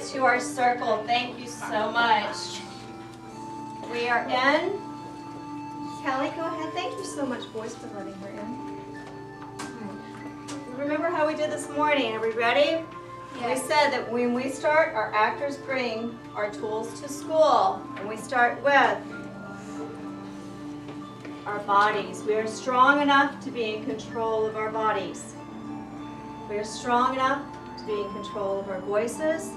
it to our circle. Thank you so much. We are in. Kelly, go ahead. Thank you so much, boys, for letting her in. Remember how we did this morning? Are we ready? Yes. We said that when we start, our actors bring our tools to school. And we start with our bodies. We are strong enough to be in control of our bodies. We are strong enough to be in control of our voices.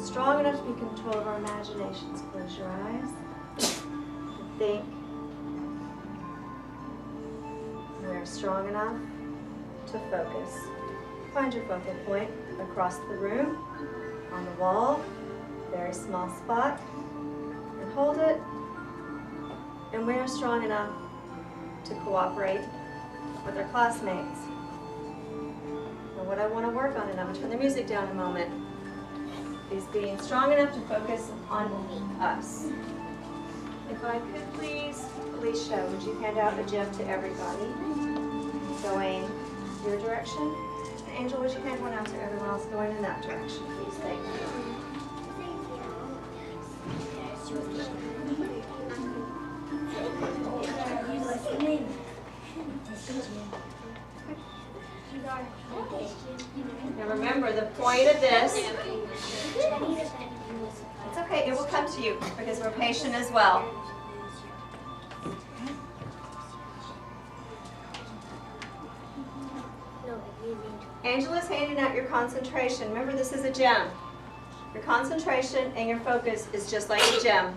Strong enough to be in control of our imaginations. Close your eyes. Think. We are strong enough to focus. Find your focal point across the room, on the wall, very small spot, and hold it. And we are strong enough to cooperate with our classmates. And what I want to work on, and I'm going to turn the music down in a moment, is being strong enough to focus on us. If I could please, Alicia, would you hand out a gem to everybody going your direction? And Angel, would you hand one out to everyone else going in that direction, please? Thank you. Now remember, the point of this, it's okay, it will come to you because we're patient as well. Angela's handing out your concentration. Remember, this is a gem. Your concentration and your focus is just like a gem.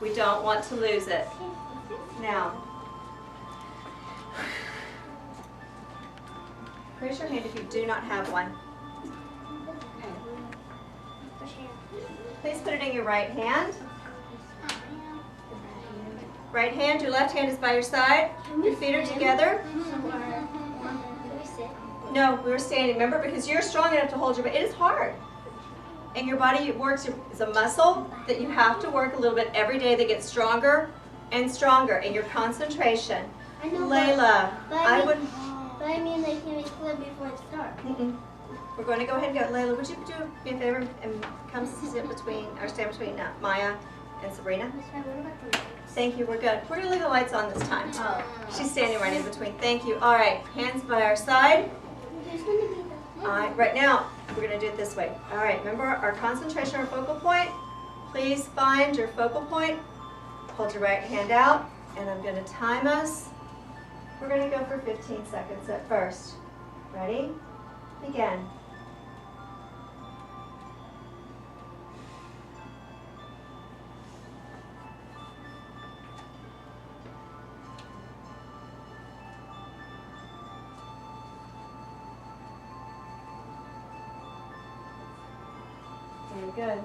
We don't want to lose it. Now, raise your hand if you do not have one. Please put it in your right hand. Right hand, your left hand is by your side. Your feet are together. No, we were standing, remember, because you're strong enough to hold your, but it is hard. And your body works, it's a muscle that you have to work a little bit every day that gets stronger and stronger. And your concentration. I know, Layla, but I mean they can explain before it starts. We're going to go ahead and go. Layla, would you do me a favor and come sit between, or stand between Maya and Sabrina? Thank you, we're good. We're going to leave the lights on this time. She's standing right in between. Thank you. All right, hands by our side. Right now, we're going to do it this way. All right, remember our concentration, our focal point? Please find your focal point. Hold your right hand out, and I'm going to time us. We're going to go for 15 seconds at first. Ready? Begin. Very good.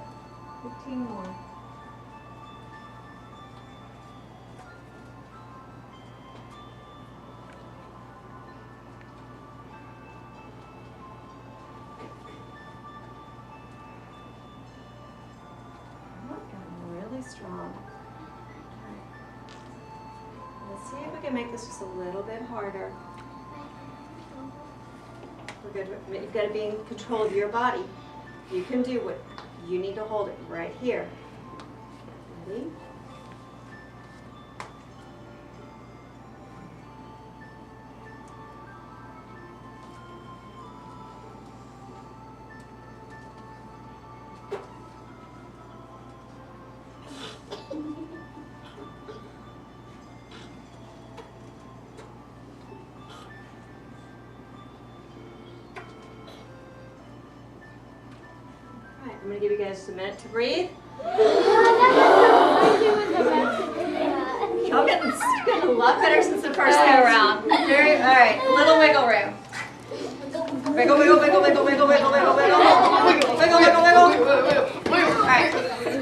15 more. Really strong. Let's see if we can make this just a little bit harder. We're good. You've got to be in control of your body. You can do what you need to hold it right here. Ready? I'm going to give you guys a minute to breathe. Y'all getting a lot better since the first go around. All right, a little wiggle room. Wiggle, wiggle, wiggle, wiggle, wiggle, wiggle, wiggle, wiggle, wiggle, wiggle, wiggle, wiggle. All right,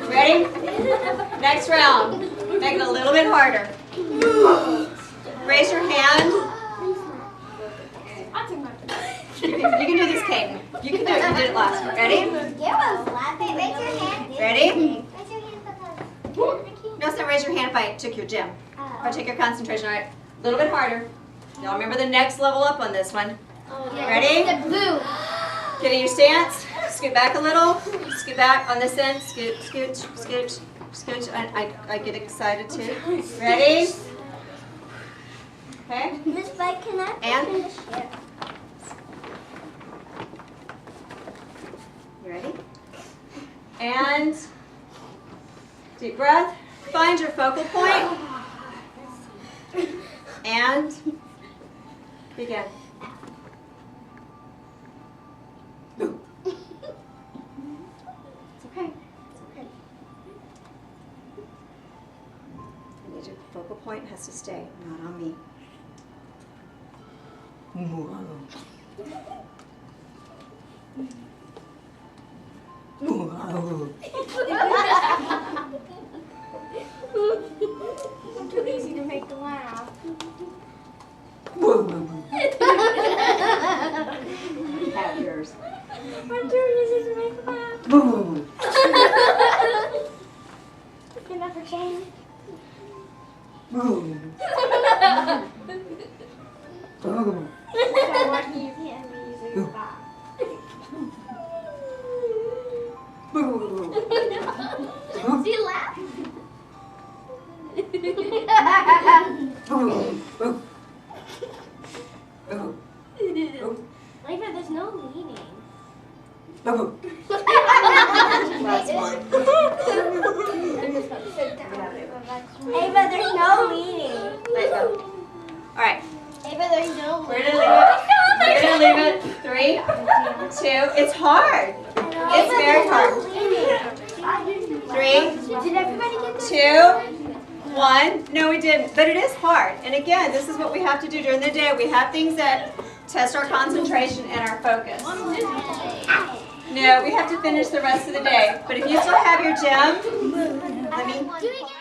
ready? Next round. Make it a little bit harder. Raise your hand. You can do this, Kate. You can do it. You did it last week. Ready? Raise your hand. Ready? Raise your hand. No, so raise your hand if I took your gym. If I took your concentration. All right. A little bit harder. Now remember the next level up on this one. Ready? The blue. Get in your stance. Scoot back a little. Scoot back on this end. Scoot, scoot, scoot, scoot. I get excited too. Ready? Okay. Miss Fite, can I And? finish here? You ready? And deep breath. Find your focal point. And begin. It's okay. It's okay. I need your focal point has to stay, not on me. I'm too easy to make them laugh. Have yours. I'm too easy to make them laugh. Can never change. I want you to use it back. See, laugh. Like that, there's no meaning. Last one. Ava, there's no meaning. Let go. All right. Ava, there's no We're meaning. gonna leave it. 3, 2. It's hard. It's very hard. 3, Did everybody get this? 2, 1. No, we didn't. But it is hard. And again, this is what we have to do during the day. We have things that test our concentration and our focus. No, we have to finish the rest of the day. But if you still have your gym, let me. Do it again.